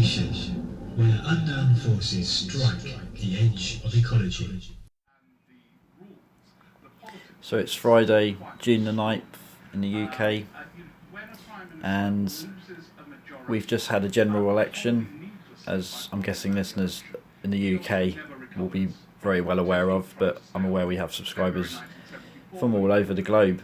nation where unknown forces strike the edge of ecology. So it's Friday, June the 9th in the UK, and we've just had a general election, as I'm guessing listeners in the UK will be very well aware of, but I'm aware we have subscribers from all over the globe.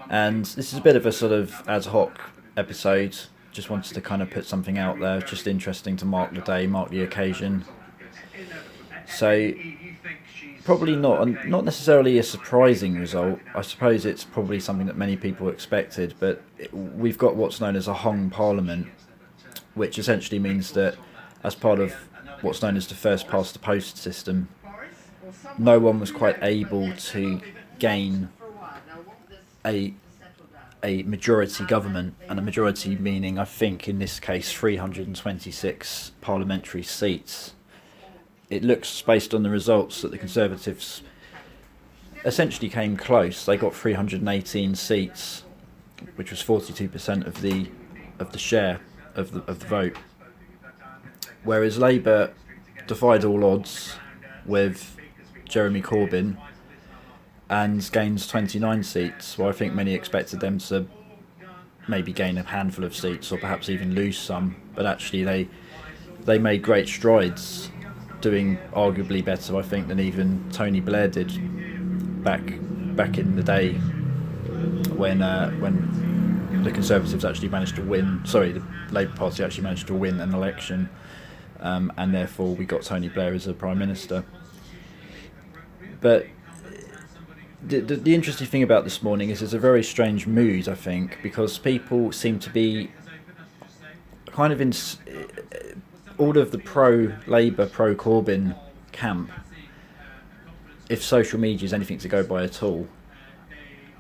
And this is a bit of a sort of ad hoc episode. Just wanted to kind of put something out there, just interesting to mark the day, mark the occasion. So probably not necessarily a surprising result. I suppose it's probably something that many people expected, but we've got what's known as a hung parliament, which essentially means that as part of what's known as the first past the post system, no one was quite able to gain a majority government, and a majority meaning, I think in this case, 326 parliamentary seats. It looks, based on the results, that the Conservatives essentially came close. They got 318 seats, which was 42% of the share of the vote, whereas Labour defied all odds with Jeremy Corbyn and gains 29 seats. Well, I think many expected them to maybe gain a handful of seats or perhaps even lose some, but actually they made great strides, doing arguably better, I think, than even Tony Blair did back in the day when the Conservatives actually managed to win. Sorry, the Labour Party actually managed to win an election, and therefore we got Tony Blair as a Prime Minister. But the interesting thing about this morning is there's a very strange mood, I think, because people seem to be kind of in all of the pro-Labour, pro-Corbyn camp. If social media is anything to go by at all,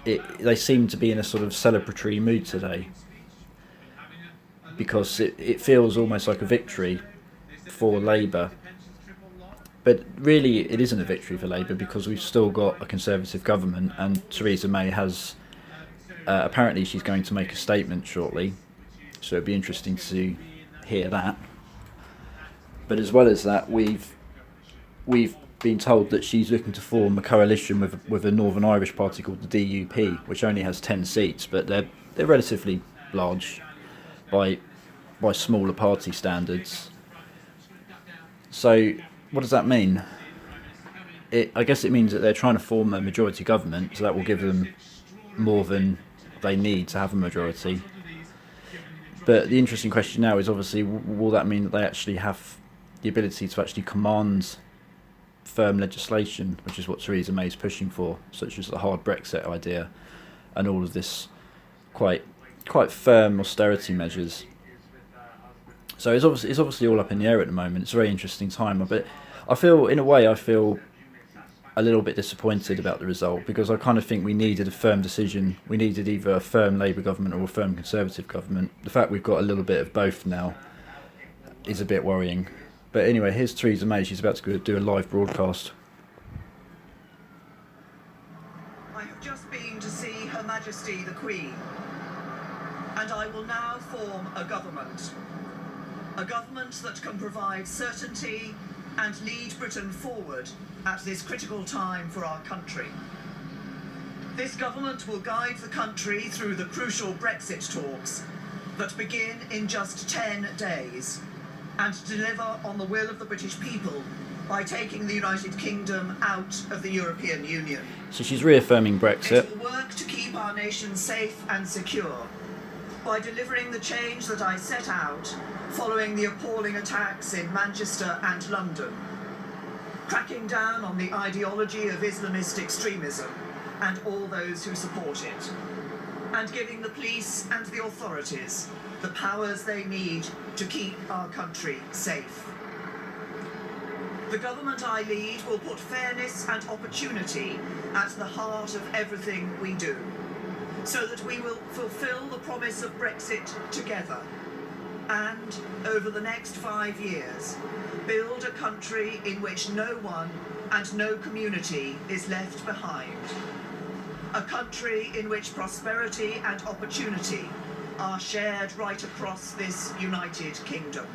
they seem to be in a sort of celebratory mood today, because it feels almost like a victory for Labour. But really, it isn't a victory for Labour, because we've still got a Conservative government, and Theresa May has apparently she's going to make a statement shortly, so it'd be interesting to hear that. But as well as that, we've been told that she's looking to form a coalition with a Northern Irish party called the DUP, which only has 10 seats, but they're relatively large by smaller party standards. So what does that mean? I guess it means that they're trying to form a majority government, so that will give them more than they need to have a majority. But the interesting question now is, obviously, will that mean that they actually have the ability to actually command firm legislation, which is what Theresa May is pushing for, such as the hard Brexit idea and all of this quite firm austerity measures. So it's obviously all up in the air at the moment. It's a very interesting time, but I feel a little bit disappointed about the result, because I kind of think we needed a firm decision. We needed either a firm Labour government or a firm Conservative government. The fact we've got a little bit of both now is a bit worrying. But anyway, here's Theresa May. She's about to go do a live broadcast. I have just been to see Her Majesty the Queen, and I will now form a government. A government that can provide certainty and lead Britain forward at this critical time for our country. This government will guide the country through the crucial Brexit talks that begin in just 10 days, and deliver on the will of the British people by taking the United Kingdom out of the European Union. So she's reaffirming Brexit. It will work to keep our nation safe and secure by delivering the change that I set out following the appalling attacks in Manchester and London, cracking down on the ideology of Islamist extremism and all those who support it, and giving the police and the authorities the powers they need to keep our country safe. The government I lead will put fairness and opportunity at the heart of everything we do, so that we will fulfil the promise of Brexit together, and, over the next 5 years, build a country in which no one and no community is left behind. A country in which prosperity and opportunity are shared right across this United Kingdom.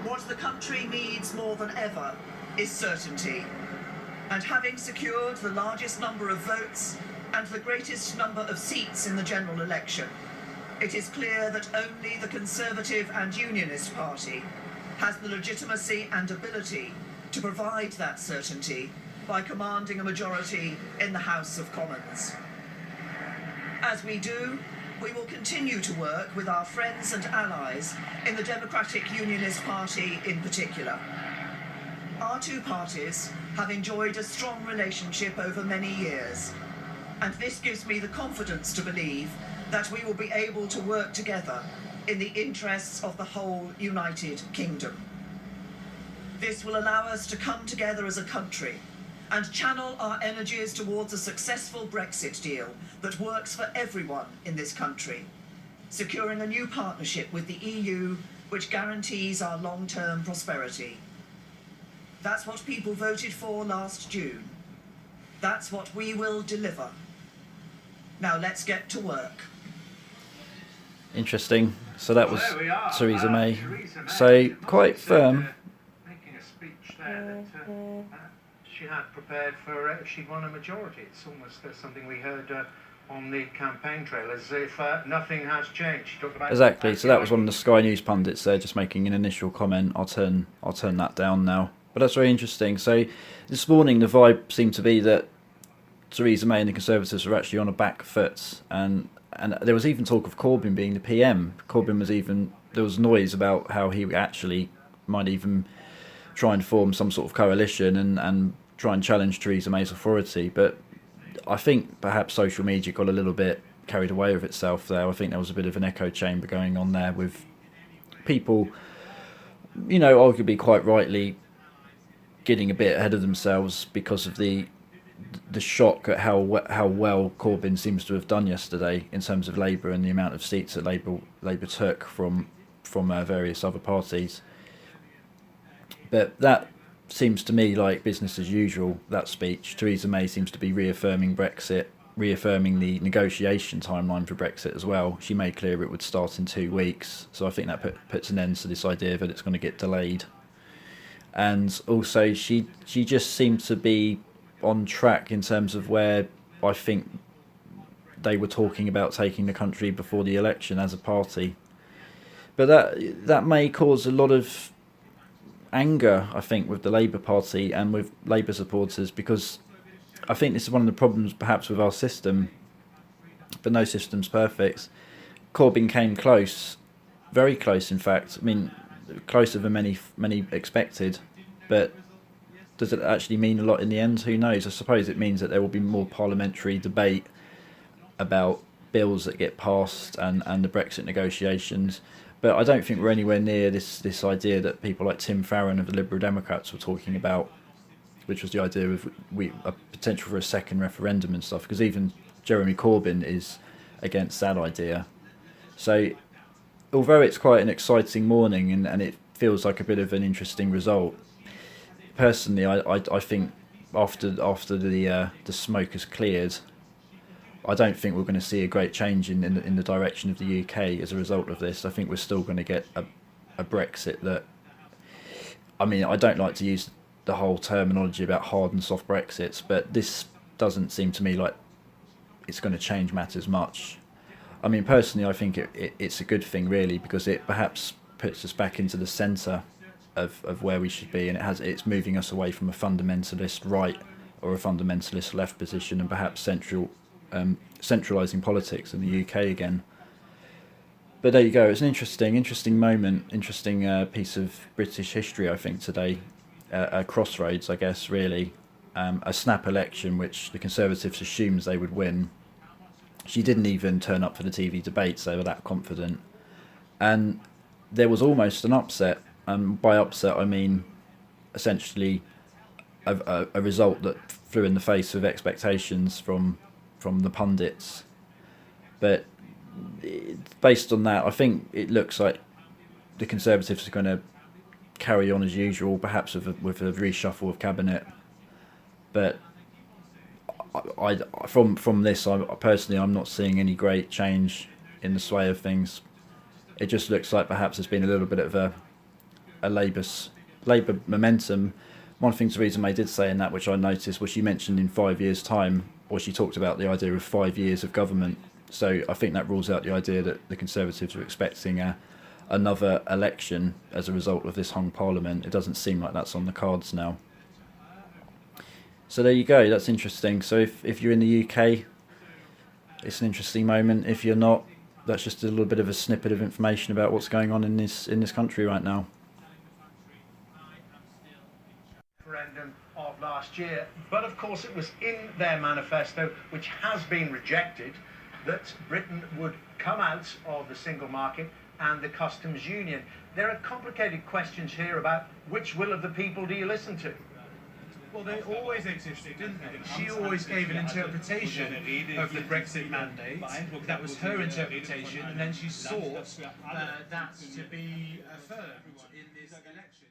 What the country needs more than ever is certainty. And having secured the largest number of votes and the greatest number of seats in the general election, it is clear that only the Conservative and Unionist Party has the legitimacy and ability to provide that certainty by commanding a majority in the House of Commons. As we do, we will continue to work with our friends and allies in the Democratic Unionist Party in particular. Our two parties have enjoyed a strong relationship over many years, and this gives me the confidence to believe that we will be able to work together in the interests of the whole United Kingdom. This will allow us to come together as a country and channel our energies towards a successful Brexit deal that works for everyone in this country, securing a new partnership with the EU which guarantees our long-term prosperity. That's what people voted for last June. That's what we will deliver. Now let's get to work. Interesting. So that was Theresa May. Theresa May. So quite firm. Making a speech there that she had prepared for if she won a majority. It's almost something we heard on the campaign trail, as if nothing has changed. She talked about Exactly. So that was one of the Sky News pundits there, just making an initial comment. I'll turn that down now. But that's very interesting. So this morning the vibe seemed to be that Theresa May and the Conservatives were actually on a back foot, and there was even talk of Corbyn being the PM. There was noise about how he actually might even try and form some sort of coalition and try and challenge Theresa May's authority. But I think perhaps social media got a little bit carried away with itself there. I think there was a bit of an echo chamber going on there with people, arguably quite rightly getting a bit ahead of themselves because of the shock at how well Corbyn seems to have done yesterday in terms of Labour and the amount of seats that Labour took from various other parties. But that seems to me like business as usual, that speech. Theresa May seems to be reaffirming Brexit, reaffirming the negotiation timeline for Brexit as well. She made clear it would start in 2 weeks, so I think that puts an end to this idea that it's going to get delayed. And also she just seemed to be on track in terms of where I think they were talking about taking the country before the election as a party. But that may cause a lot of anger, I think, with the Labour Party and with Labour supporters, because I think this is one of the problems perhaps with our system, but no system's perfect. Corbyn came close, very close in fact. I mean, closer than many expected, but does it actually mean a lot in the end? Who knows? I suppose it means that there will be more parliamentary debate about bills that get passed and the Brexit negotiations. But I don't think we're anywhere near this idea that people like Tim Farron of the Liberal Democrats were talking about, which was the idea of a potential for a second referendum and stuff, because even Jeremy Corbyn is against that idea. So although it's quite an exciting morning and it feels like a bit of an interesting result, personally, I think after the smoke has cleared, I don't think we're going to see a great change in the direction of the UK as a result of this. I think we're still going to get a Brexit that, I mean, I don't like to use the whole terminology about hard and soft Brexits, but this doesn't seem to me like it's going to change matters much. I mean, personally, I think it's a good thing, really, because it perhaps puts us back into the centre of where we should be, and it's moving us away from a fundamentalist right or a fundamentalist left position, and perhaps centralising politics in the UK again. But there you go. It's an interesting moment, interesting piece of British history, I think, today. A crossroads, I guess, really. A snap election, which the Conservatives assumes they would win. She didn't even turn up for the TV debates. They were that confident. And there was almost an upset. By upset, I mean essentially a result that flew in the face of expectations from the pundits. But based on that, I think it looks like the Conservatives are going to carry on as usual, perhaps with a reshuffle of cabinet. But from this, I'm not seeing any great change in the sway of things. It just looks like perhaps there's been a little bit of a Labour momentum. One thing Theresa May did say in that, which I noticed, was she mentioned in 5 years' time, or she talked about the idea of 5 years of government. So I think that rules out the idea that the Conservatives are expecting another election as a result of this hung parliament. It doesn't seem like that's on the cards now. So there you go, that's interesting. So if you're in the UK, it's an interesting moment. If you're not, that's just a little bit of a snippet of information about what's going on in this country right now. Referendum of last year, but of course it was in their manifesto, which has been rejected, that Britain would come out of the single market and the customs union. There are complicated questions here about which will of the people do you listen to? Well, they always existed, didn't they? She always gave an interpretation of the Brexit mandate. That was her interpretation, and then she sought that to be affirmed in this election.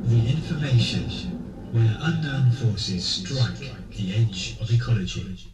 The information where unknown forces strike the edge of ecology.